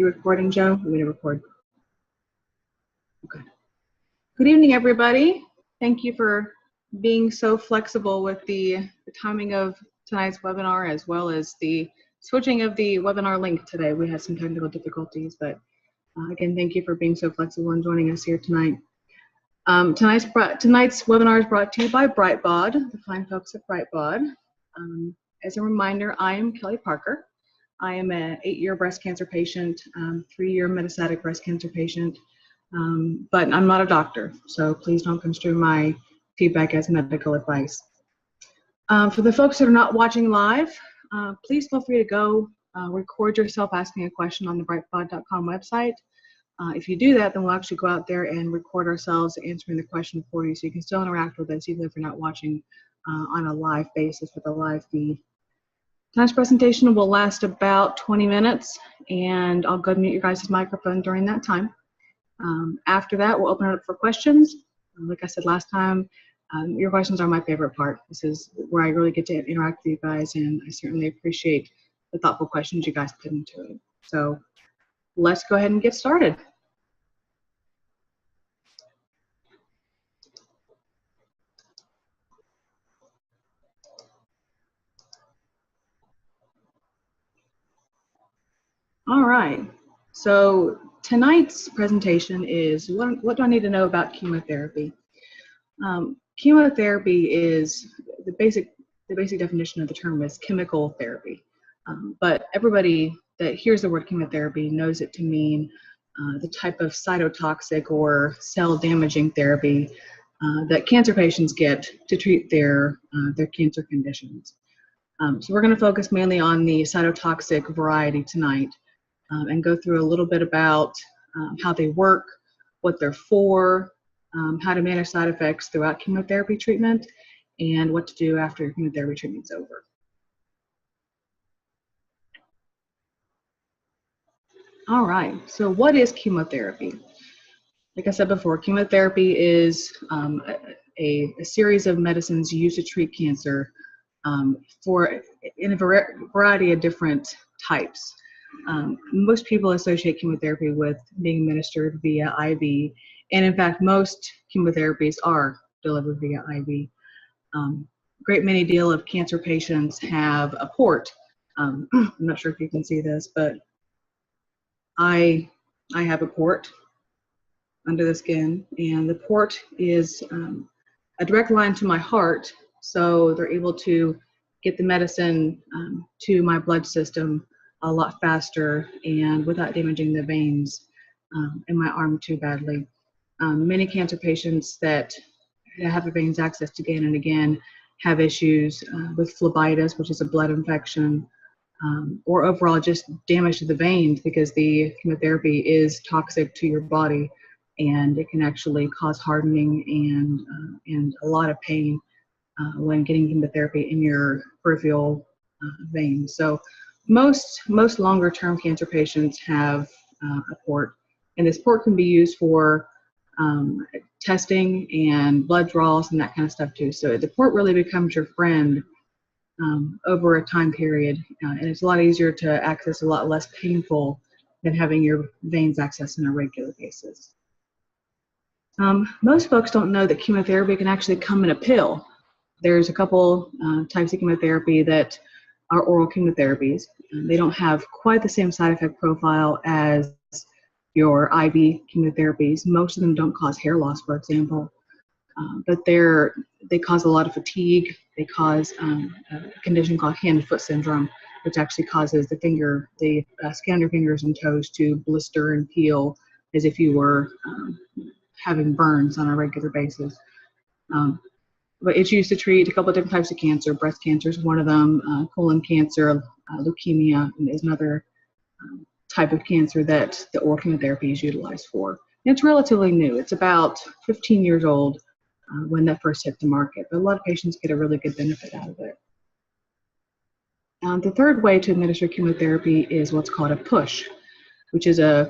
you recording, Joe? I'm going to record. Okay. Good evening, everybody. Thank you for being so flexible with the timing of tonight's webinar, as well as the switching of the webinar link today. We had some technical difficulties, but again, thank you for being so flexible and joining us here tonight. Tonight's webinar is brought to you by Brightbod, the fine folks at Brightbod. As a reminder, I am Kelly Parker. I am an 8-year breast cancer patient, 3-year metastatic breast cancer patient, but I'm not a doctor, so please don't construe my feedback as medical advice. For the folks that are not watching live, please feel free to go record yourself asking a question on the brightbod.com website. If you do that, then we'll actually go out there and record ourselves answering the question for you, so you can still interact with us even if you're not watching on a live basis with a live feed. Tonight's presentation will last about 20 minutes, and I'll go and mute your guys' microphone during that time. After that, we'll open it up for questions. Like I said last time, your questions are my favorite part. This is where I really get to interact with you guys, and I certainly appreciate the thoughtful questions you guys put into it. So let's go ahead and get started. All right, so tonight's presentation is what do I need to know about chemotherapy? Chemotherapy is the basic definition of the term is chemical therapy, but everybody that hears the word chemotherapy knows it to mean the type of cytotoxic or cell damaging therapy that cancer patients get to treat their cancer conditions. So we're going to focus mainly on the cytotoxic variety tonight. And go through a little bit about how they work, what they're for, how to manage side effects throughout chemotherapy treatment, and what to do after your chemotherapy treatment's over. All right, so what is chemotherapy? Like I said before, chemotherapy is a series of medicines used to treat cancer in a variety of different types. Most people associate chemotherapy with being administered via IV, and in fact, most chemotherapies are delivered via IV. Great many deal of cancer patients have a port. I'm not sure if you can see this, but I have a port under the skin, and the port is a direct line to my heart, so they're able to get the medicine to my blood system a lot faster and without damaging the veins in my arm too badly. Many cancer patients that have the veins accessed again and again have issues with phlebitis, which is a blood infection, or overall just damage to the veins because the chemotherapy is toxic to your body, and it can actually cause hardening and a lot of pain when getting chemotherapy in your peripheral veins. So most longer-term cancer patients have a port, and this port can be used for testing and blood draws and that kind of stuff too. So the port really becomes your friend over a time period, and it's a lot easier to access, a lot less painful than having your veins accessed on a regular basis. Most folks don't know that chemotherapy can actually come in a pill. There's a couple types of chemotherapy that are oral chemotherapies. They don't have quite the same side effect profile as your IV chemotherapies. Most of them don't cause hair loss, for example, but they cause a lot of fatigue. They cause a condition called hand-foot syndrome, which actually causes the skin on your fingers and toes to blister and peel as if you were having burns on a regular basis. But it's used to treat a couple of different types of cancer. Breast cancer is one of them. Colon cancer, leukemia is another type of cancer that the oral chemotherapy is utilized for. And it's relatively new. It's about 15 years old when that first hit the market. But a lot of patients get a really good benefit out of it. The third way to administer chemotherapy is what's called a push, which is if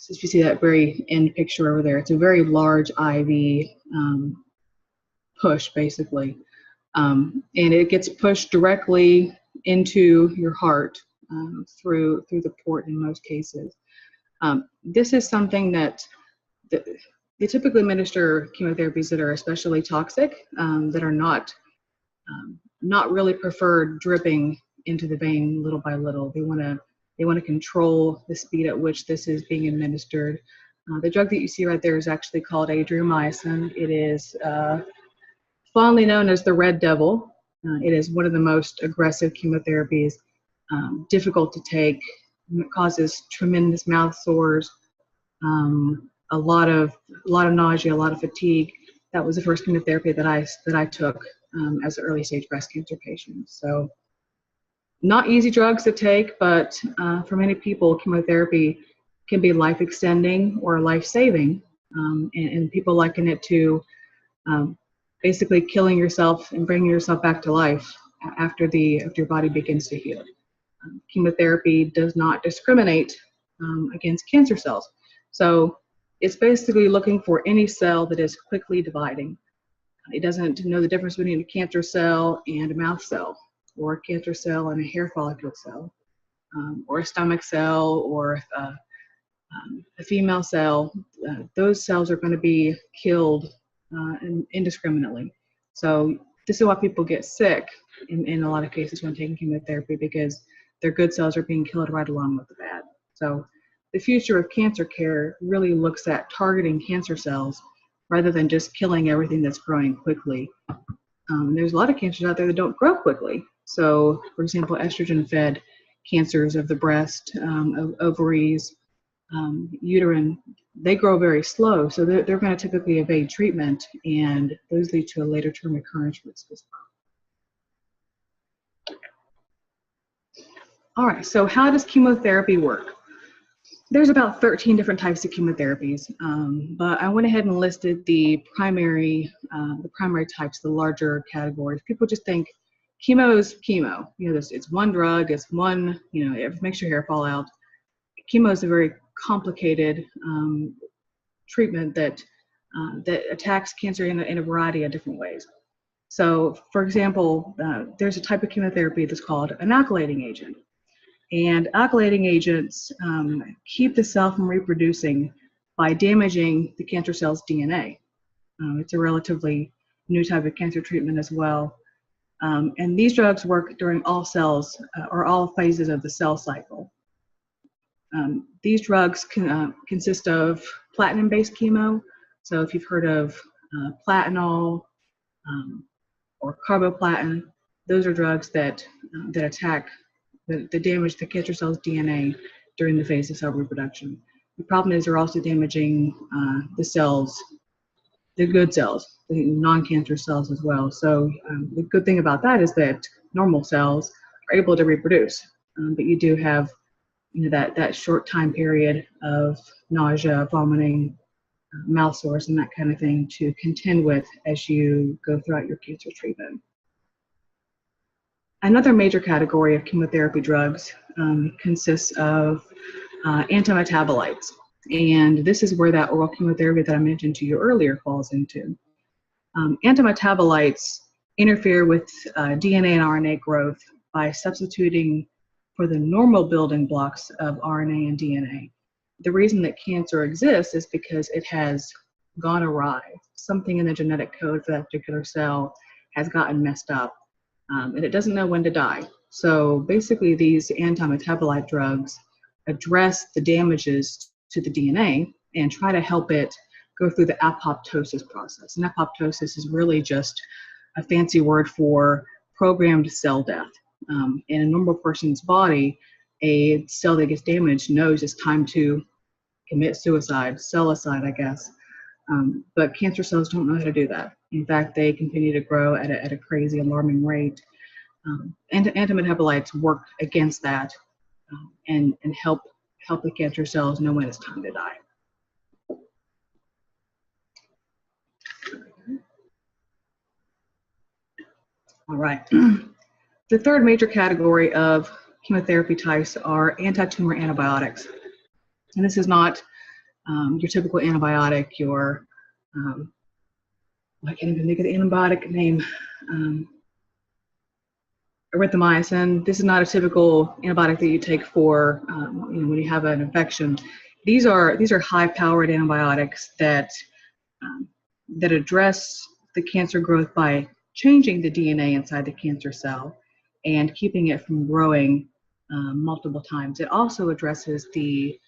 you see that very end picture over there, it's a very large IV push, basically, and it gets pushed directly into your heart through the port in most cases. This is something that they typically administer chemotherapies that are especially toxic, that are not really preferred dripping into the vein little by little. They want to control the speed at which this is being administered. The drug that you see right there is actually called adriamycin. It is fondly known as the Red Devil. It is one of the most aggressive chemotherapies, difficult to take. It causes tremendous mouth sores, a lot of nausea, a lot of fatigue. That was the first chemotherapy that I took as an early stage breast cancer patient. So not easy drugs to take, but for many people, chemotherapy can be life extending or life saving, and people liken it to basically killing yourself and bringing yourself back to life after your body begins to heal. Chemotherapy does not discriminate against cancer cells. So it's basically looking for any cell that is quickly dividing. It doesn't know the difference between a cancer cell and a mouth cell, or a cancer cell and a hair follicle cell, or a stomach cell, or a female cell. Those cells are going to be killed indiscriminately. So this is why people get sick in a lot of cases when taking chemotherapy, because their good cells are being killed right along with the bad. So the future of cancer care really looks at targeting cancer cells rather than just killing everything that's growing quickly. There's a lot of cancers out there that don't grow quickly. So, for example, estrogen-fed cancers of the breast, ovaries, uterine, they grow very slow. So they're going to typically evade treatment, and those lead to a later term recurrence risk as well. All right, so how does chemotherapy work? There's about 13 different types of chemotherapies, but I went ahead and listed the primary types, the larger categories. People just think chemo is chemo. It's one drug, it's one, it makes your hair fall out. Chemo is a very complicated treatment that attacks cancer in a variety of different ways. So, for example, there's a type of chemotherapy that's called an alkylating agent. And alkylating agents keep the cell from reproducing by damaging the cancer cell's DNA. It's a relatively new type of cancer treatment as well. And these drugs work during all cells or all phases of the cell cycle. These drugs consist of platinum-based chemo. So if you've heard of Platinol or carboplatin, those are drugs that attack that damage the cancer cell's DNA during the phase of cell reproduction. The problem is they're also damaging the cells, the good cells, the non-cancer cells as well. So the good thing about that is that normal cells are able to reproduce, but you do have that short time period of nausea, vomiting, mouth sores, and that kind of thing to contend with as you go throughout your cancer treatment. Another major category of chemotherapy drugs consists of antimetabolites. And this is where that oral chemotherapy that I mentioned to you earlier falls into. Antimetabolites interfere with DNA and RNA growth by substituting for the normal building blocks of RNA and DNA. The reason that cancer exists is because it has gone awry. Something in the genetic code for that particular cell has gotten messed up. And it doesn't know when to die. So basically these anti-metabolite drugs address the damages to the DNA and try to help it go through the apoptosis process. And apoptosis is really just a fancy word for programmed cell death. In a normal person's body, a cell that gets damaged knows it's time to commit suicide, cellicide, I guess. But cancer cells don't know how to do that. In fact, they continue to grow at a crazy, alarming rate. Antimetabolites work against that and help the cancer cells know when it's time to die. All right. The third major category of chemotherapy types are anti-tumor antibiotics. And this is not your typical antibiotic, I can't even think of the antibiotic name, erythromycin. This is not a typical antibiotic that you take for when you have an infection. these are high-powered antibiotics that that address the cancer growth by changing the DNA inside the cancer cell and keeping it from growing multiple times. It also addresses the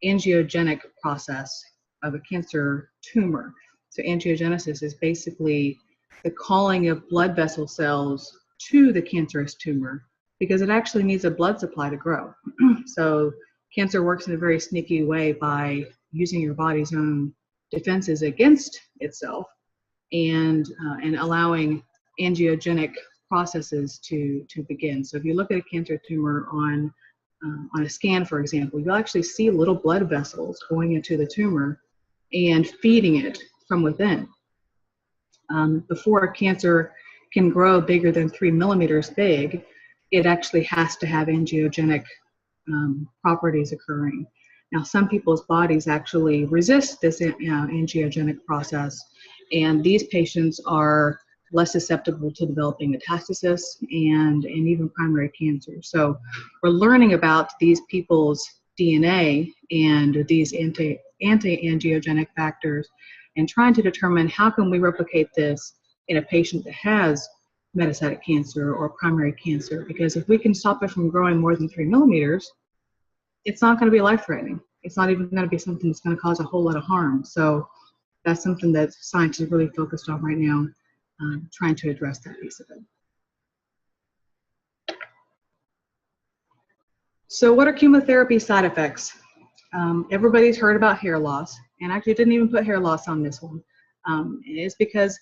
angiogenic process of a cancer tumor. So angiogenesis is basically the calling of blood vessel cells to the cancerous tumor because it actually needs a blood supply to grow. So cancer works in a very sneaky way by using your body's own defenses against itself and allowing angiogenic processes to begin. So if you look at a cancer tumor on a scan, for example, you'll actually see little blood vessels going into the tumor and feeding it from within. Before a cancer can grow bigger than 3 millimeters big, it actually has to have angiogenic properties occurring. Now, some people's bodies actually resist this angiogenic process, and these patients are less susceptible to developing metastasis and even primary cancer. So we're learning about these people's DNA and these anti-angiogenic factors and trying to determine how can we replicate this in a patient that has metastatic cancer or primary cancer, because if we can stop it from growing more than 3 millimeters, it's not going to be life-threatening. It's not even going to be something that's going to cause a whole lot of harm. So that's something that science is really focused on right now, trying to address that piece of it. So what are chemotherapy side effects? Everybody's heard about hair loss, and I actually didn't even put hair loss on this one. It's because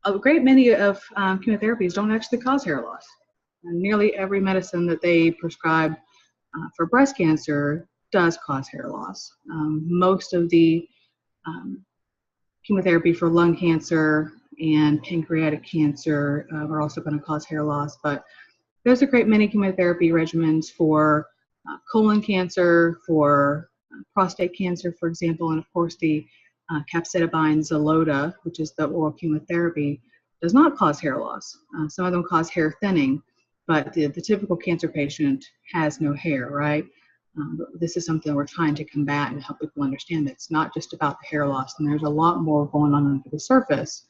a great many of chemotherapies don't actually cause hair loss. And nearly every medicine that they prescribe for breast cancer does cause hair loss. Most of the chemotherapy for lung cancer and pancreatic cancer are also going to cause hair loss, but there's a great many chemotherapy regimens for colon cancer, for prostate cancer, for example, and of course the capecitabine Xeloda, which is the oral chemotherapy, does not cause hair loss. Some of them cause hair thinning, but the typical cancer patient has no hair, right? This is something we're trying to combat and help people understand that it's not just about the hair loss, and there's a lot more going on under the surface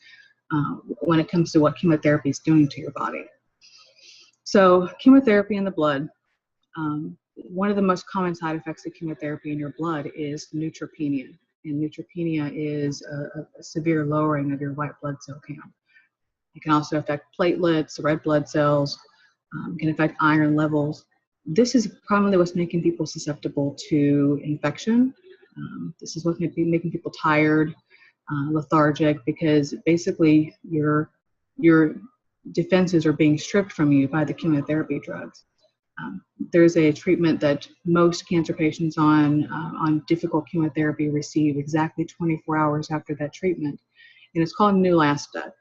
when it comes to what chemotherapy is doing to your body. So chemotherapy in the blood, one of the most common side effects of chemotherapy in your blood is neutropenia. And neutropenia is a severe lowering of your white blood cell count. It can also affect platelets, red blood cells, can affect iron levels. This is primarily what's making people susceptible to infection. This is what's making people tired, lethargic, because basically your defenses are being stripped from you by the chemotherapy drugs. There's a treatment that most cancer patients on difficult chemotherapy receive exactly 24 hours after that treatment, and it's called Neulasta.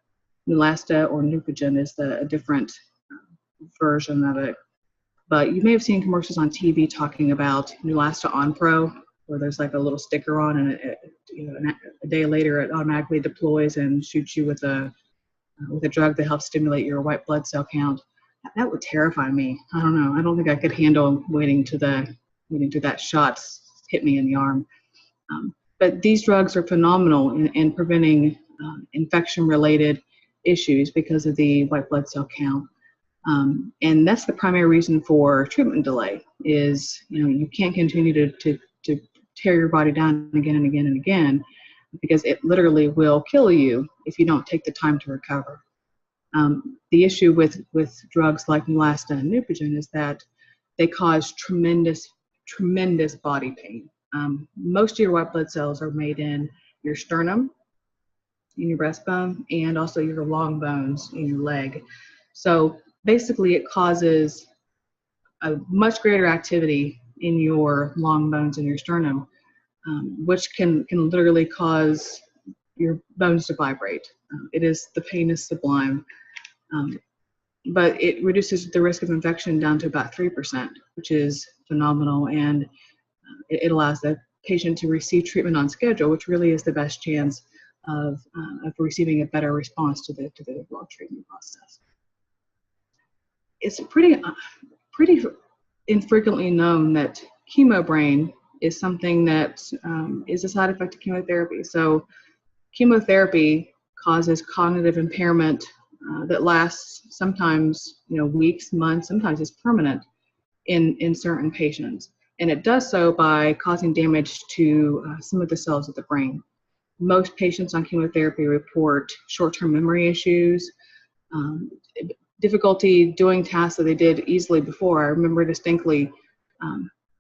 Neulasta or Neupogen is a different version of it. But you may have seen commercials on TV talking about Neulasta Onpro, where there's like a little sticker on, and a day later it automatically deploys and shoots you with a drug that helps stimulate your white blood cell count. That would terrify me. I don't know. I don't think I could handle waiting to that shot hit me in the arm. But these drugs are phenomenal in preventing infection-related issues because of the white blood cell count. And that's the primary reason for treatment delay is, you can't continue to tear your body down again and again and again, because it literally will kill you if you don't take the time to recover. The issue with drugs like Neulasta and Neupogen is that they cause tremendous body pain. Most of your white blood cells are made in your sternum, in your breastbone, and also your long bones in your leg. So basically it causes a much greater activity in your long bones and your sternum, which can literally cause your bones to vibrate. The pain is sublime. But it reduces the risk of infection down to about 3%, which is phenomenal, and it allows the patient to receive treatment on schedule, which really is the best chance of receiving a better response to the overall treatment process. It's pretty infrequently known that chemobrain is something that is a side effect of chemotherapy. So chemotherapy causes cognitive impairment that lasts sometimes, weeks, months, sometimes it's permanent in certain patients. And it does so by causing damage to some of the cells of the brain. Most patients on chemotherapy report short-term memory issues, difficulty doing tasks that they did easily before. I remember distinctly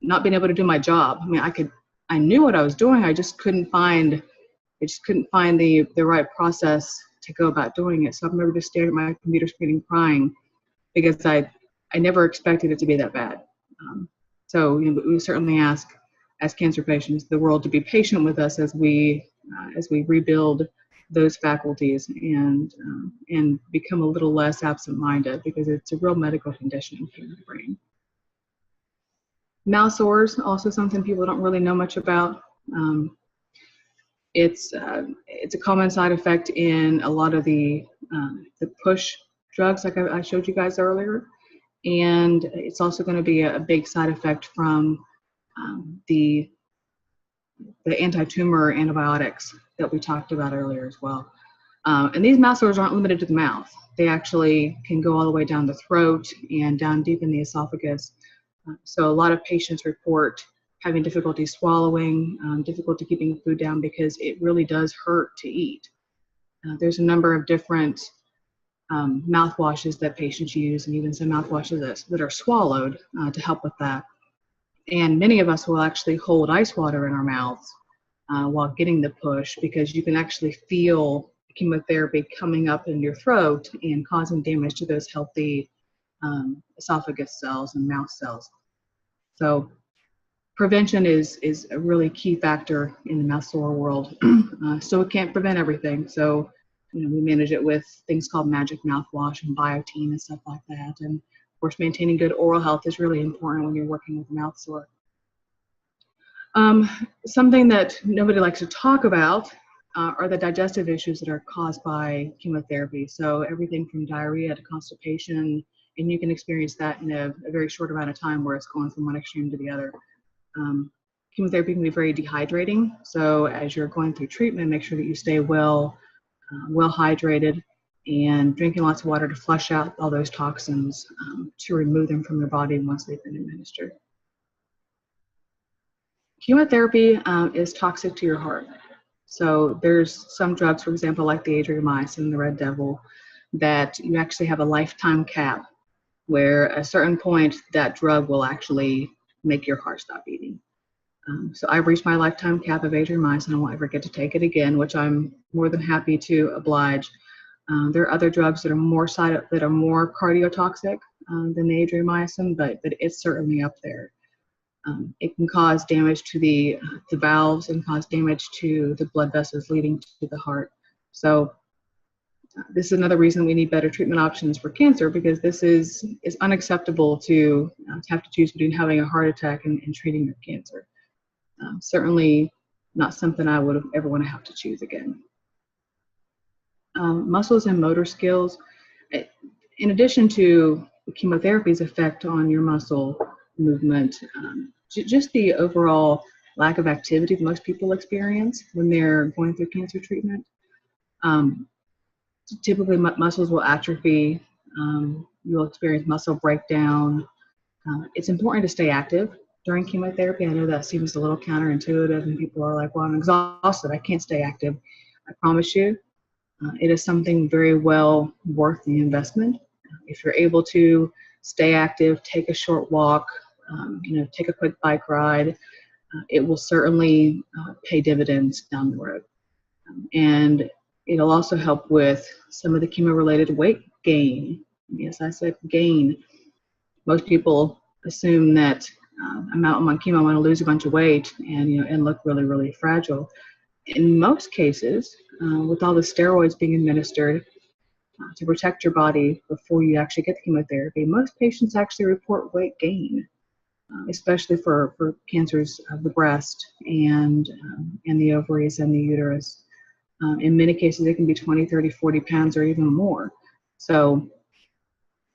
not being able to do my job. I mean, I knew what I was doing. I just couldn't find the right process to go about doing it. So I remember just staring at my computer screen and crying because I never expected it to be that bad. So we certainly ask, as cancer patients, the world to be patient with us as we rebuild those faculties and become a little less absent-minded, because it's a real medical condition in the brain. Mouth sores, also something people don't really know much about. It's a common side effect in a lot of the push drugs, like I showed you guys earlier, and it's also going to be a big side effect from the anti-tumor antibiotics that we talked about earlier as well. And these mouth sores aren't limited to the mouth. They actually can go all the way down the throat and down deep in the esophagus. So a lot of patients report having difficulty swallowing, difficulty keeping food down because it really does hurt to eat. There's a number of different mouthwashes that patients use, and even some mouthwashes that are swallowed to help with that. And many of us will actually hold ice water in our mouths while getting the push, because you can actually feel chemotherapy coming up in your throat and causing damage to those healthy esophagus cells and mouth cells. So prevention is a really key factor in the mouth sore world. So it can't prevent everything. So we manage it with things called magic mouthwash and Biotene and stuff like that. And of course, maintaining good oral health is really important when you're working with mouth sore. Something that nobody likes to talk about are the digestive issues that are caused by chemotherapy. So everything from diarrhea to constipation, and you can experience that in a very short amount of time where it's going from one extreme to the other. Chemotherapy can be very dehydrating. So as you're going through treatment, make sure that you stay well hydrated and drinking lots of water to flush out all those toxins, to remove them from your body once they've been administered. Chemotherapy is toxic to your heart. So there's some drugs, for example, like the adriamycin, the Red Devil, that you actually have a lifetime cap where at a certain point that drug will actually make your heart stop beating. So I've reached my lifetime cap of adriamycin. I won't ever get to take it again, which I'm more than happy to oblige. There are other drugs that are more cardiotoxic than the adriamycin, but it's certainly up there. It can cause damage to the valves and cause damage to the blood vessels leading to the heart. So this is another reason we need better treatment options for cancer, because this is unacceptable to have to choose between having a heart attack and treating your cancer. Certainly not something I would ever want to have to choose again. Muscles and motor skills. In addition to chemotherapy's effect on your muscle movement, just the overall lack of activity that most people experience when they're going through cancer treatment. Typically, muscles will atrophy. You'll experience muscle breakdown. It's important to stay active during chemotherapy. I know that seems a little counterintuitive, and people are like, well, I'm exhausted, I can't stay active. I promise you, it is something very well worth the investment. If you're able to stay active, take a short walk, take a quick bike ride, it will certainly pay dividends down the road. And it'll also help with some of the chemo-related weight gain. Yes, I said gain. Most people assume that I'm on chemo, I want to lose a bunch of weight and look really, really fragile. In most cases, with all the steroids being administered to protect your body before you actually get the chemotherapy, most patients actually report weight gain, especially for cancers of the breast and the ovaries and the uterus. In many cases, it can be 20, 30, 40 pounds or even more. So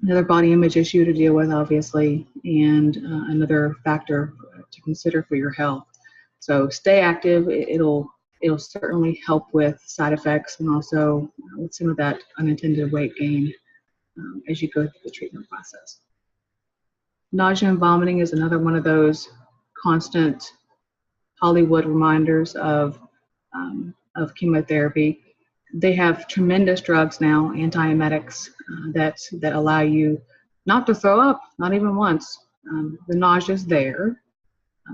another body image issue to deal with, obviously, and another factor to consider for your health. So stay active. It'll certainly help with side effects and also with some of that unintended weight gain as you go through the treatment process. Nausea and vomiting is another one of those constant Hollywood reminders of chemotherapy. They have tremendous drugs now, antiemetics, that allow you not to throw up, not even once. The nausea is there,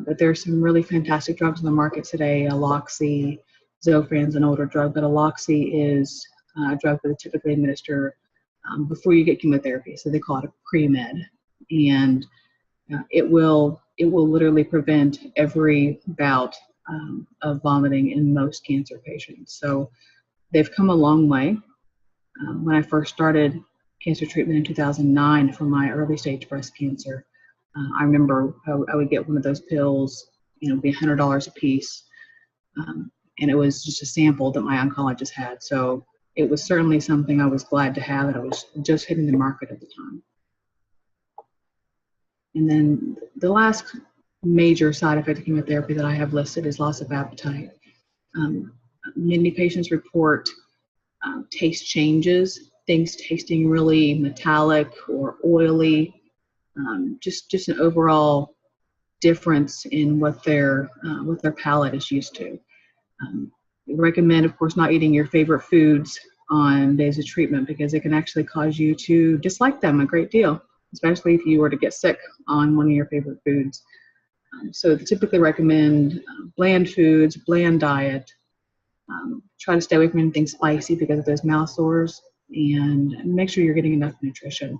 but there's some really fantastic drugs on the market today. Aloxi, Zofran's an older drug, but Aloxi is a drug that they typically administer before you get chemotherapy. So they call it a pre-med, and it will literally prevent every bout of vomiting in most cancer patients. So they've come a long way. When I first started cancer treatment in 2009 for my early stage breast cancer, I remember I would get one of those pills, be $100 a piece, and it was just a sample that my oncologist had. So it was certainly something I was glad to have, and I was just hitting the market at the time. And then the last major side effect of chemotherapy that I have listed is loss of appetite. Many patients report taste changes, things tasting really metallic or oily, just an overall difference in what their palate is used to. We recommend, of course, not eating your favorite foods on days of treatment because it can actually cause you to dislike them a great deal, especially if you were to get sick on one of your favorite foods. So they typically recommend bland foods, bland diet. Try to stay away from anything spicy because of those mouth sores, and make sure you're getting enough nutrition.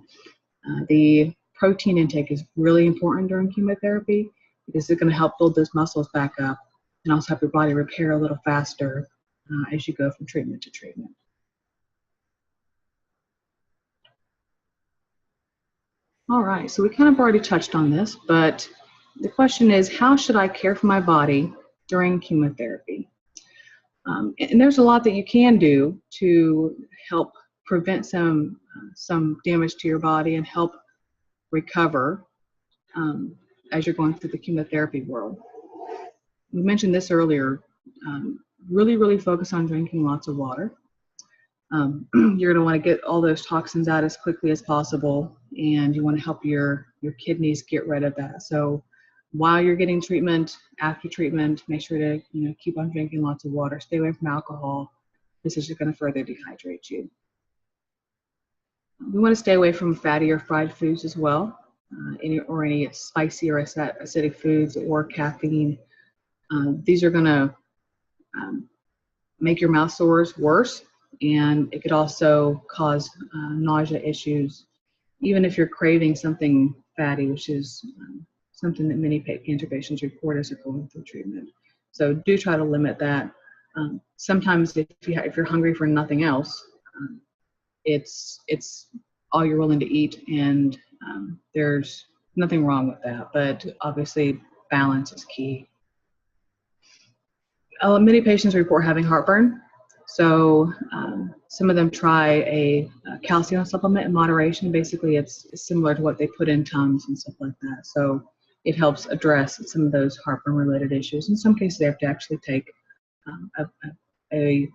The protein intake is really important during chemotherapy because it's going to help build those muscles back up and also help your body repair a little faster as you go from treatment to treatment. All right, so we kind of already touched on this, but the question is, how should I care for my body during chemotherapy? And there's a lot that you can do to help prevent some damage to your body and help recover as you're going through the chemotherapy world. We mentioned this earlier. Really focus on drinking lots of water. You're going to want to get all those toxins out as quickly as possible, and you want to help your kidneys get rid of that. So while you're getting treatment, after treatment, make sure to keep on drinking lots of water. Stay away from alcohol. This is just going to further dehydrate you. We want to stay away from fatty or fried foods as well, any spicy or acidic foods or caffeine. These are going to make your mouth sores worse, and it could also cause nausea issues, even if you're craving something fatty, which is something that many cancer patients report as they're going through treatment. So do try to limit that. Sometimes if you're hungry for nothing else, it's all you're willing to eat, and there's nothing wrong with that. But obviously, balance is key. Many patients report having heartburn. So some of them try a calcium supplement in moderation. Basically, it's similar to what they put in Tums and stuff like that. So it helps address some of those heartburn-related issues. In some cases, they have to actually take a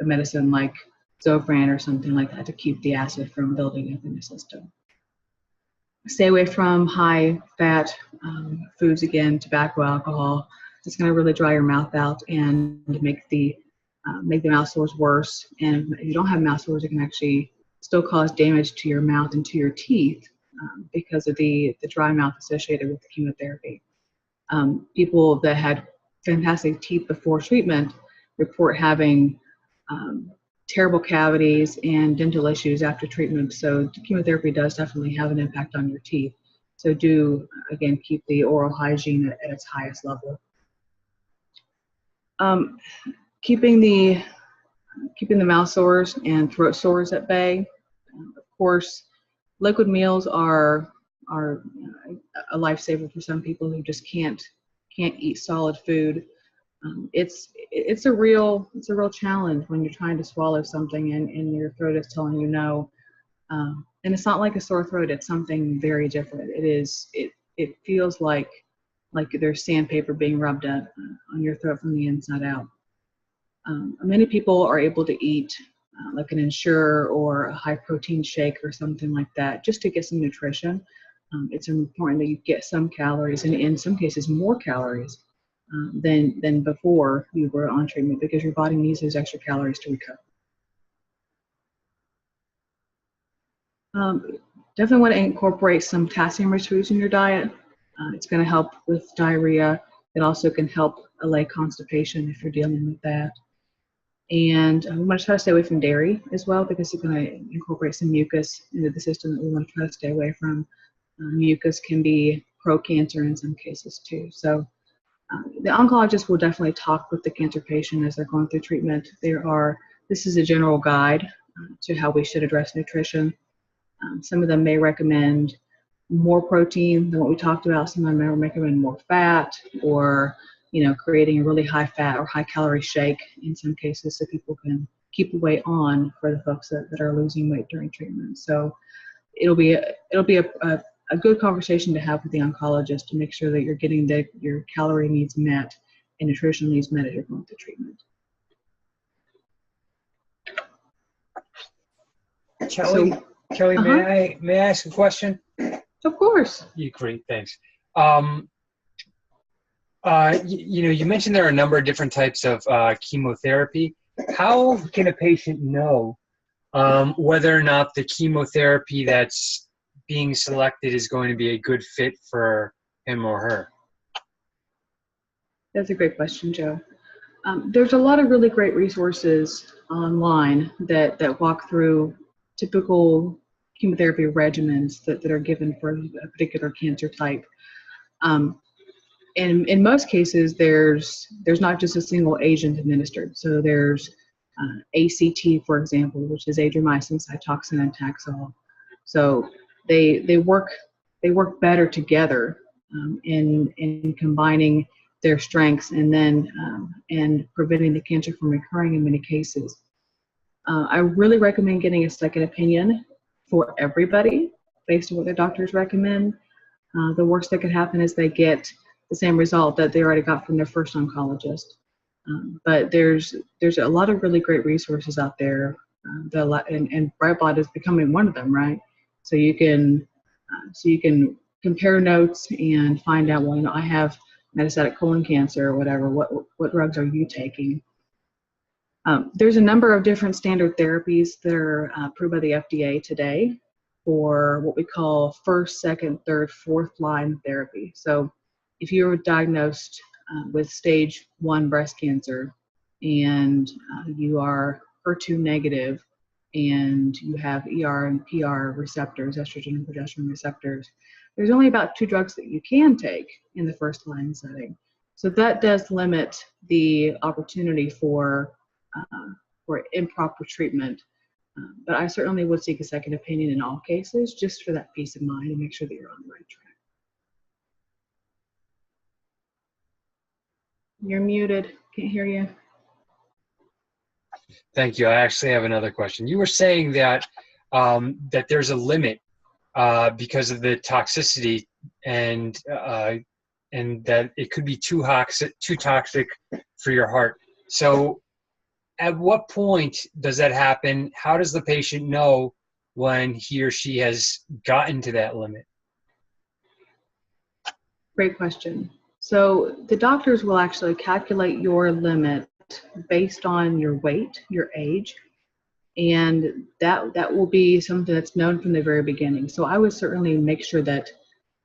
medicine like Zofran or something like that to keep the acid from building up in the system. Stay away from high-fat foods, again, tobacco, alcohol. It's going to really dry your mouth out and make the mouth sores worse. And if you don't have mouth sores, it can actually still cause damage to your mouth and to your teeth because of the dry mouth associated with the chemotherapy. People that had fantastic teeth before treatment report having terrible cavities and dental issues after treatment. So the chemotherapy does definitely have an impact on your teeth. So do, again, keep the oral hygiene at its highest level. Keeping the mouth sores and throat sores at bay. Of course, liquid meals are a lifesaver for some people who just can't eat solid food. It's a real challenge when you're trying to swallow something and your throat is telling you no. And it's not like a sore throat. It's something very different. It feels like like there's sandpaper being rubbed on your throat from the inside out. Many people are able to eat like an Ensure or a high protein shake or something like that just to get some nutrition. It's important that you get some calories, and in some cases more calories than before you were on treatment, because your body needs those extra calories to recover. Definitely want to incorporate some potassium-rich foods in your diet. It's going to help with diarrhea. It also can help allay constipation if you're dealing with that. And we want to try to stay away from dairy as well, because it's going to incorporate some mucus into the system that we want to try to stay away from. Mucus can be pro-cancer in some cases too. So the oncologist will definitely talk with the cancer patient as they're going through treatment. This is a general guide to how we should address nutrition. Some of them may recommend more protein than what we talked about. Some of them may recommend more fat, or creating a really high fat or high calorie shake in some cases, so people can keep the weight on for the folks that are losing weight during treatment. So it'll be a good conversation to have with the oncologist to make sure that you're getting your calorie needs met and nutritional needs met as you're going through treatment. Kelly, may I ask a question? Of course. Great, thanks. You mentioned there are a number of different types of chemotherapy. How can a patient know whether or not the chemotherapy that's being selected is going to be a good fit for him or her? That's a great question, Joe. There's a lot of really great resources online that walk through typical chemotherapy regimens that are given for a particular cancer type. And in most cases, there's not just a single agent administered. So there's ACT, for example, which is Adriamycin, Cytoxan, and Taxol. So they work better together in combining their strengths and preventing the cancer from recurring in many cases. I really recommend getting a second opinion for everybody based on what their doctors recommend. The worst that could happen is they get the same result that they already got from their first oncologist. But there's a lot of really great resources out there, and Brightblood is becoming one of them, right? So you can compare notes and find out, well, I have metastatic colon cancer or whatever. What drugs are you taking? There's a number of different standard therapies that are approved by the FDA today for what we call first, second, third, fourth line therapy. So if you were diagnosed with stage 1 breast cancer and you are HER2 negative and you have ER and PR receptors, estrogen and progesterone receptors, there's only about 2 drugs that you can take in the first line setting. So that does limit the opportunity for improper treatment. But I certainly would seek a second opinion in all cases, just for that peace of mind and make sure that you're on the right track. You're muted. Can't hear you. Thank you. I actually have another question. You were saying that that there's a limit because of the toxicity, and that it could be too toxic for your heart. So at what point does that happen? How does the patient know when he or she has gotten to that limit? Great question. So the doctors will actually calculate your limit based on your weight, your age, and that will be something that's known from the very beginning. So I would certainly make sure that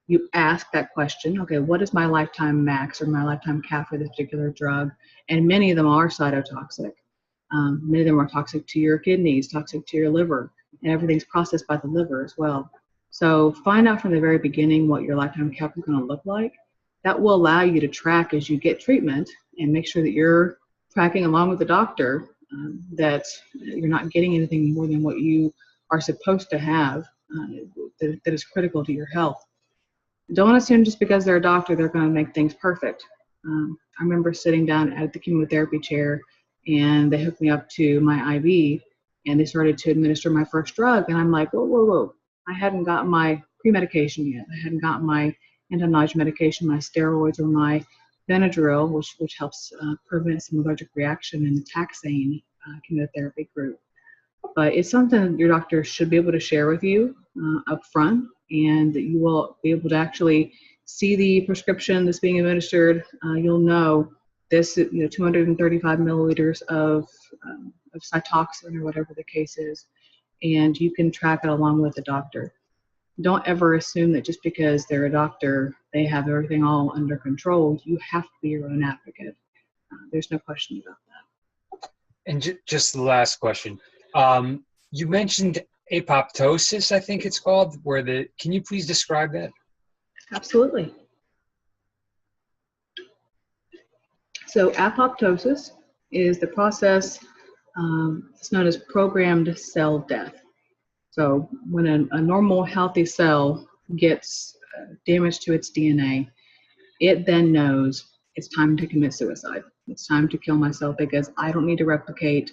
you ask that question, okay, what is my lifetime max or my lifetime cap for this particular drug? And many of them are cytotoxic. Many of them are toxic to your kidneys, toxic to your liver, and everything's processed by the liver as well. So find out from the very beginning what your lifetime cap is going to look like. That will allow you to track as you get treatment and make sure that you're tracking along with the doctor, that you're not getting anything more than what you are supposed to have that is critical to your health. Don't assume just because they're a doctor they're going to make things perfect. I remember sitting down at the chemotherapy chair and they hooked me up to my IV and they started to administer my first drug, and I'm like, whoa. I hadn't gotten my pre-medication yet. I hadn't gotten my anti-nausea medication, my steroids, or my Benadryl, which helps prevent some allergic reaction in the taxane chemotherapy group. But it's something your doctor should be able to share with you up front, and that you will be able to actually see the prescription that's being administered. You'll know this, 235 milliliters of Cytoxan or whatever the case is, and you can track it along with the doctor. Don't ever assume that just because they're a doctor, they have everything all under control. You have to be your own advocate. There's no question about that. And just the last question. You mentioned apoptosis, I think it's called, can you please describe that? Absolutely. So apoptosis is the process, it's known as programmed cell death. So when a normal healthy cell gets damage to its DNA, it then knows it's time to commit suicide. It's time to kill myself because I don't need to replicate.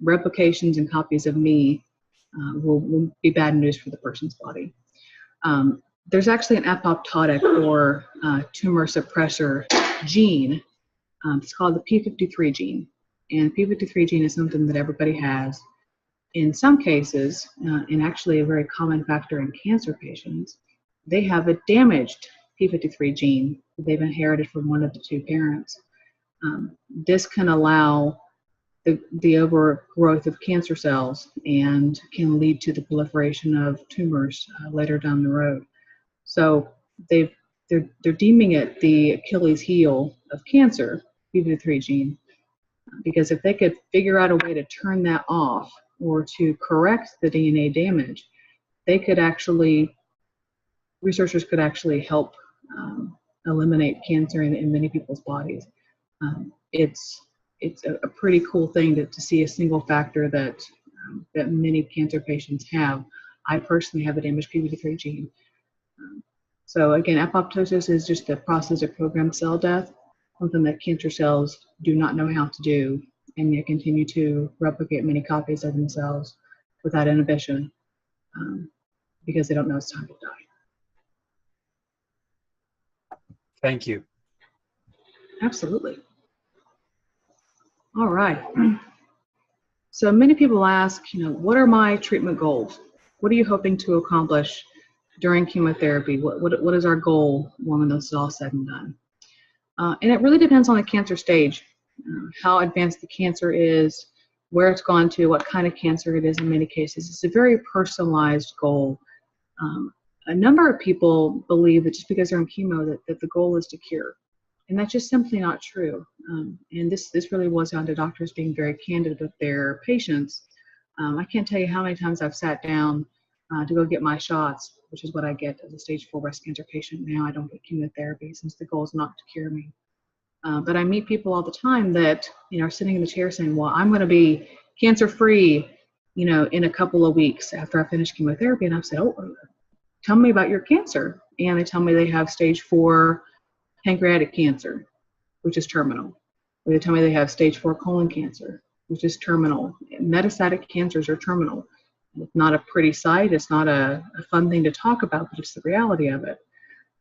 Replications and copies of me will be bad news for the person's body. There's actually an apoptotic or tumor suppressor gene. It's called the P53 gene. And P53 gene is something that everybody has. In some cases, and actually a very common factor in cancer patients, they have a damaged P53 gene that they've inherited from one of the two parents. This can allow the overgrowth of cancer cells and can lead to the proliferation of tumors later down the road. So they're deeming it the Achilles heel of cancer, P53 gene, because if they could figure out a way to turn that off or to correct the DNA damage, researchers could actually help eliminate cancer in many people's bodies. It's a pretty cool thing to see a single factor that many cancer patients have. I personally have a damaged P53 gene. So again, apoptosis is just the process of programmed cell death, something that cancer cells do not know how to do, and yet continue to replicate many copies of themselves without inhibition because they don't know it's time to die. Thank you. Absolutely. All right. So many people ask, what are my treatment goals? What are you hoping to accomplish during chemotherapy? What is our goal when this is all said and done? And it really depends on the cancer stage, how advanced the cancer is, where it's gone to, what kind of cancer it is in many cases. It's a very personalized goal. A number of people believe that just because they're on chemo that the goal is to cure. And that's just simply not true. And this really was down to doctors being very candid with their patients. I can't tell you how many times I've sat down to go get my shots, which is what I get as a stage 4 breast cancer patient now. I don't get chemotherapy since the goal is not to cure me. But I meet people all the time that are sitting in the chair saying, well, I'm going to be cancer-free in a couple of weeks after I finish chemotherapy. And I've said, oh, tell me about your cancer. And they tell me they have stage 4 pancreatic cancer, which is terminal. Or they tell me they have stage 4 colon cancer, which is terminal. Metastatic cancers are terminal. It's not a pretty sight. It's not a fun thing to talk about, but it's the reality of it.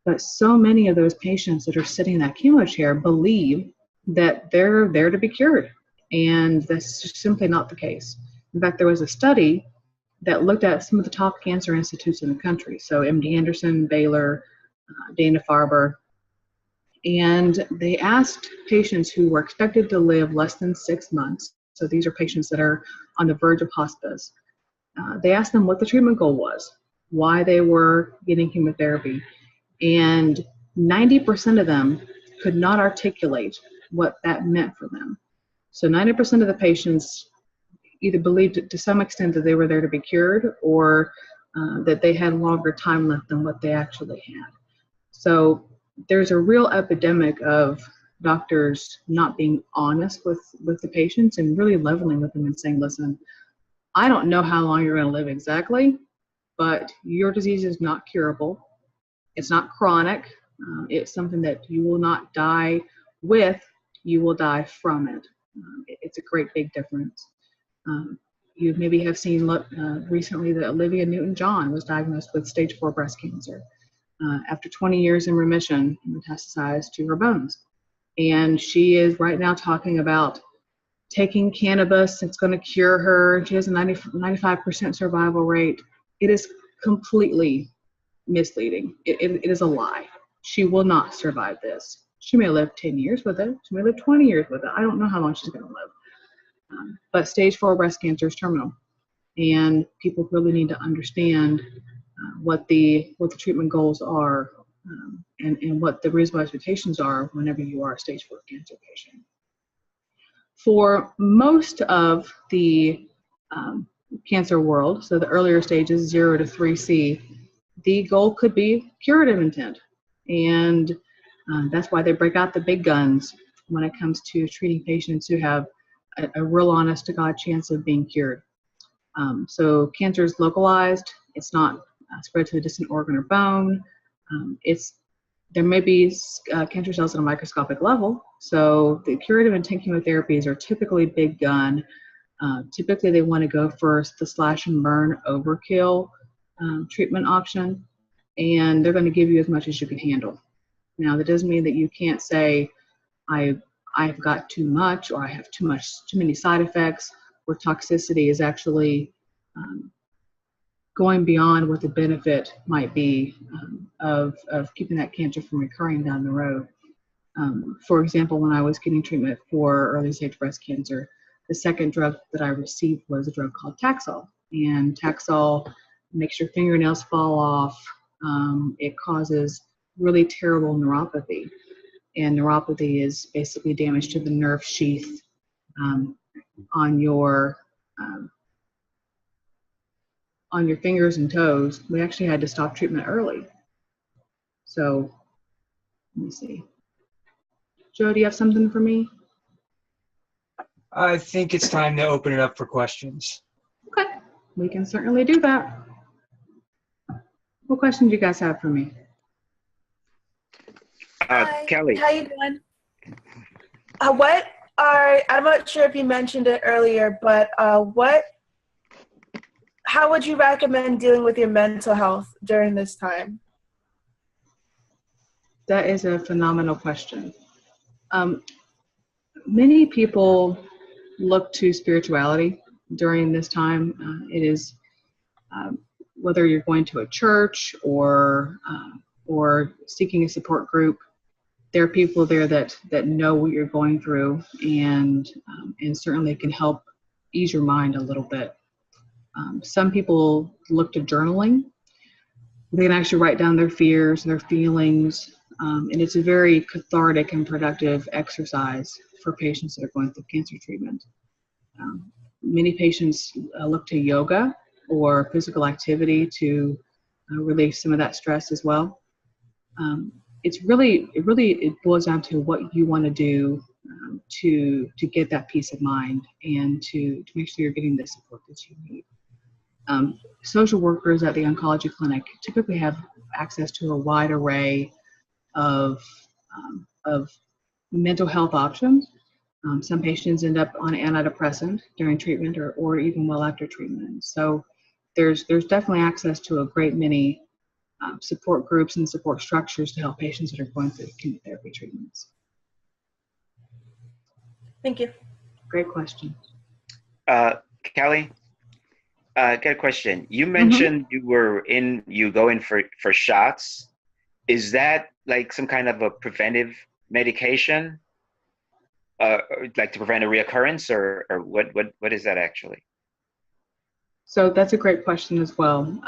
But so many of those patients that are sitting in that chemo chair believe that they're there to be cured. And that's just simply not the case. In fact, there was a study that looked at some of the top cancer institutes in the country. So MD Anderson, Baylor, Dana-Farber. And they asked patients who were expected to live less than 6 months. So these are patients that are on the verge of hospice. They asked them what the treatment goal was, why they were getting chemotherapy. And 90% of them could not articulate what that meant for them. So 90% of the patients either believed to some extent that they were there to be cured or that they had longer time left than what they actually had. So there's a real epidemic of doctors not being honest with the patients and really leveling with them and saying, listen, I don't know how long you're going to live exactly, but your disease is not curable. It's not chronic. It's something that you will not die with. You will die from it. It's a great big difference. You maybe have seen recently that Olivia Newton-John was diagnosed with stage 4 breast cancer. after 20 years in remission, metastasized to her bones. And she is right now talking about taking cannabis. It's going to cure her. She has a 95% survival rate. It is completely misleading. It is a lie. She will not survive this. She may live 10 years with it. She may live 20 years with it. I don't know how long she's going to live. But stage 4 breast cancer is terminal. And people really need to understand what the treatment goals are, and what the reasonable expectations are whenever you are a stage 4 cancer patient. For most of the cancer world, so the earlier stages, 0 to 3C, the goal could be curative intent. And that's why they break out the big guns when it comes to treating patients who have a real honest to God chance of being cured. So cancer is localized. It's not spread to a distant organ or bone. There may be cancer cells at a microscopic level. So the curative intent chemotherapies are typically big gun. Typically they want to go first the slash and burn overkill treatment option, and they're going to give you as much as you can handle. Now that doesn't mean that you can't say I've got too much, or I have too many side effects, or toxicity is actually going beyond what the benefit might be of keeping that cancer from recurring down the road. For example, when I was getting treatment for early stage breast cancer, the second drug that I received was a drug called Taxol. And Taxol makes your fingernails fall off. It causes really terrible neuropathy. And neuropathy is basically damage to the nerve sheath on your fingers and toes. We actually had to stop treatment early. So, let me see. Joe, do you have something for me? I think it's time to open it up for questions. Okay, we can certainly do that. What questions do you guys have for me? Hi, Kelly. how you doing? I'm not sure if you mentioned it earlier, but how would you recommend dealing with your mental health during this time? That is a phenomenal question. Many people look to spirituality during this time. It is whether you're going to a church or seeking a support group, there are people there that know what you're going through, and certainly can help ease your mind a little bit. Some people look to journaling. They can actually write down their fears, their feelings, and it's a very cathartic and productive exercise for patients that are going through cancer treatment. Many patients look to yoga or physical activity to release some of that stress as well. It boils down to what you want to do to get that peace of mind and to make sure you're getting the support that you need. Social workers at the oncology clinic typically have access to a wide array of mental health options. Some patients end up on antidepressant during treatment or even well after treatment. So there's definitely access to a great many support groups and support structures to help patients that are going through chemotherapy treatments. Thank you. Great question. Kelly, got a question. You mentioned you go in for shots. Is that like some kind of a preventive medication, like to prevent a reoccurrence, or what is that actually? So that's a great question as well.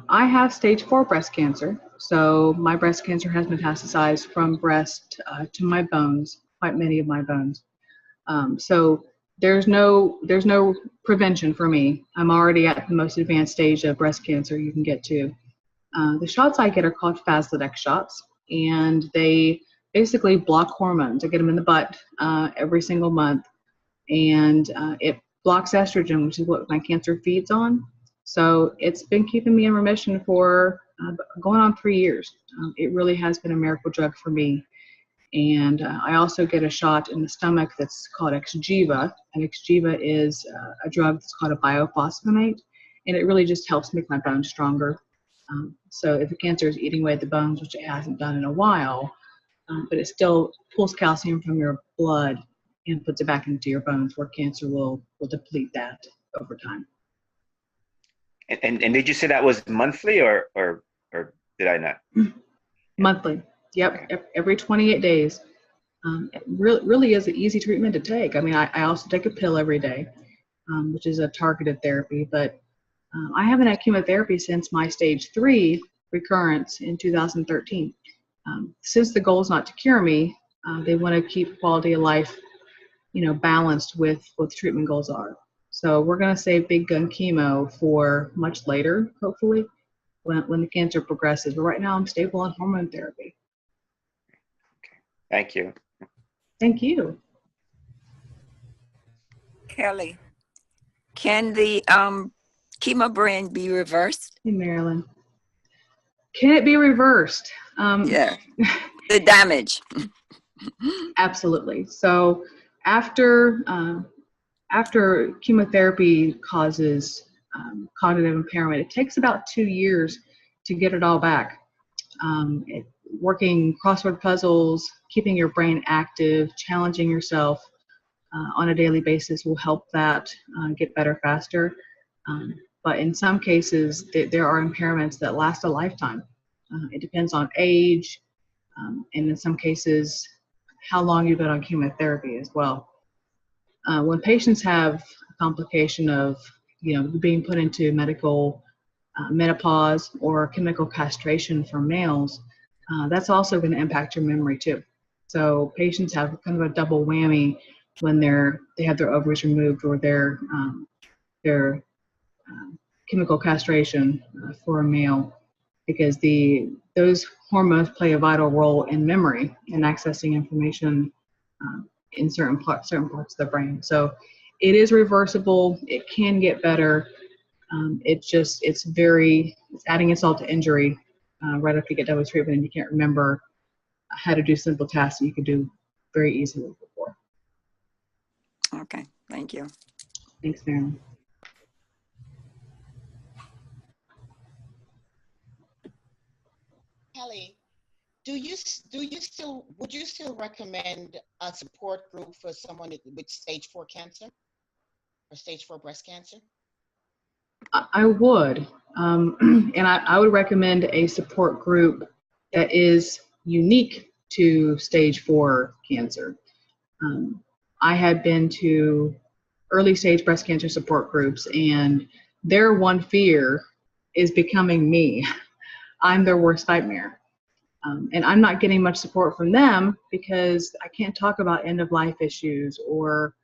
I have stage 4 breast cancer. So my breast cancer has metastasized from breast to my bones, quite many of my bones. So there's no prevention for me. I'm already at the most advanced stage of breast cancer you can get to. The shots I get are called Faslodex shots, and they basically block hormones. I get them in the butt every single month, and it blocks estrogen, which is what my cancer feeds on. So it's been keeping me in remission for going on 3 years. It really has been a miracle drug for me. And I also get a shot in the stomach that's called Xgeva. And Xgeva is a drug that's called a biphosphonate, and it really just helps make my bones stronger. So if the cancer is eating away at the bones, which it hasn't done in a while, but it still pulls calcium from your blood and puts it back into your bones, where cancer will deplete that over time. And did you say that was monthly or did I not? Monthly. Yep. Okay. Every 28 days. It really is an easy treatment to take. I mean, I also take a pill every day, which is a targeted therapy, but I haven't had chemotherapy since my stage 3 recurrence in 2013. Since the goal is not to cure me, they want to keep quality of life, balanced with what the treatment goals are. So we're going to save big gun chemo for much later, hopefully, when the cancer progresses. But right now I'm stable on hormone therapy. Thank you. Thank you. Kelly, can the chemo brain be reversed? Hey, Marilyn. Can it be reversed? Yeah, the damage. Absolutely. So after chemotherapy causes cognitive impairment, it takes about 2 years to get it all back. Working crossword puzzles, keeping your brain active, challenging yourself on a daily basis will help that get better faster. But in some cases, there are impairments that last a lifetime. It depends on age, and in some cases, how long you've been on chemotherapy as well. When patients have a complication of, being put into medical menopause or chemical castration for males, that's also going to impact your memory too. So patients have kind of a double whammy when they have their ovaries removed or their chemical castration for a male, because those hormones play a vital role in memory and accessing information in certain parts of the brain. So it is reversible. It can get better. It's adding insult to injury right after you get done with treatment and you can't remember how to do simple tasks that you could do very easily before. Okay, thank you. Thanks, Marilyn. Kelly, would you still recommend a support group for someone with stage 4 cancer or stage 4 breast cancer? I would, and I would recommend a support group that is unique to stage 4 cancer. I have been to early stage breast cancer support groups, and their one fear is becoming me. I'm their worst nightmare. And I'm not getting much support from them because I can't talk about end of life issues or,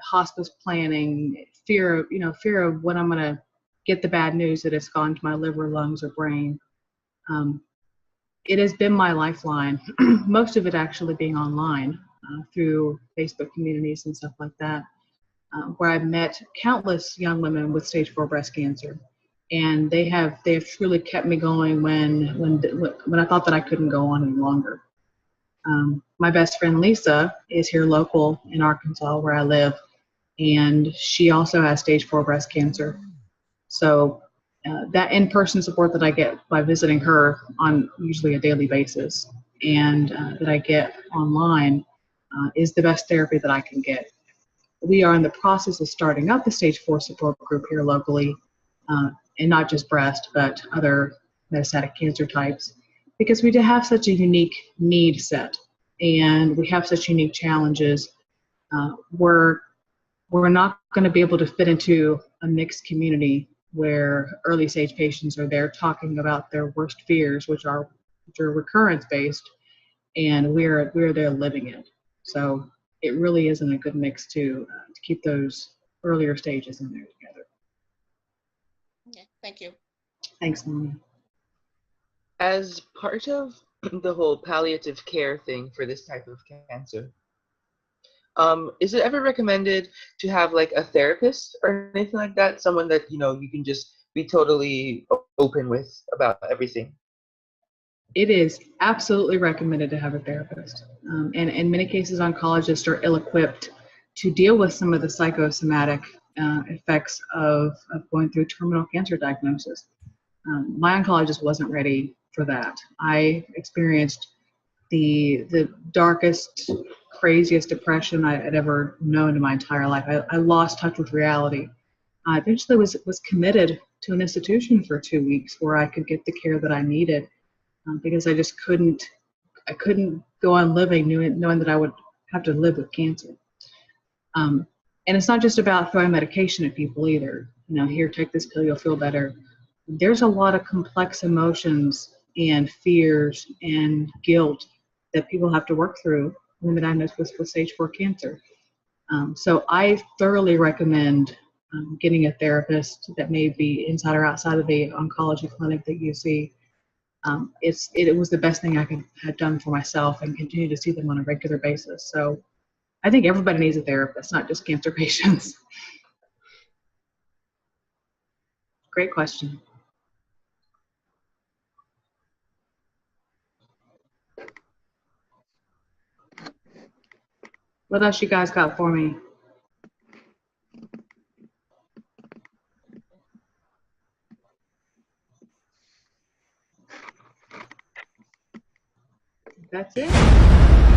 hospice planning, fear of when I'm going to get the bad news that it's gone to my liver, lungs, or brain. It has been my lifeline, most of it actually being online through Facebook communities and stuff like that, where I've met countless young women with stage 4 breast cancer. And they have truly kept me going when I thought that I couldn't go on any longer. My best friend Lisa is here local in Arkansas where I live, and she also has stage 4 breast cancer. So that in-person support that I get by visiting her on usually a daily basis and that I get online is the best therapy that I can get. We are in the process of starting up the stage 4 support group here locally, and not just breast, but other metastatic cancer types, because we do have such a unique need set and we have such unique challenges. We're not going to be able to fit into a mixed community where early stage patients are there talking about their worst fears, which are recurrence based, and we're there living it. So it really isn't a good mix to keep those earlier stages in there together. Okay, thank you. Thanks, Mona. As part of the whole palliative care thing for this type of cancer, is it ever recommended to have like a therapist or anything like that? Someone that, you can just be totally open with about everything? It is absolutely recommended to have a therapist. And in many cases, oncologists are ill-equipped to deal with some of the psychosomatic effects of going through terminal cancer diagnosis. My oncologist wasn't ready for that. I experienced the darkest, craziest depression I'd ever known in my entire life. I lost touch with reality. I eventually was committed to an institution for 2 weeks where I could get the care that I needed, because I just couldn't go on living knowing that I would have to live with cancer. And it's not just about throwing medication at people either. Here, take this pill, you'll feel better. There's a lot of complex emotions and fears and guilt that people have to work through when they're diagnosed with stage 4 cancer. So I thoroughly recommend getting a therapist that may be inside or outside of the oncology clinic that you see. It was the best thing I had done for myself, and continue to see them on a regular basis. So I think everybody needs a therapist, not just cancer patients. Great question. What else you guys got for me? That's it.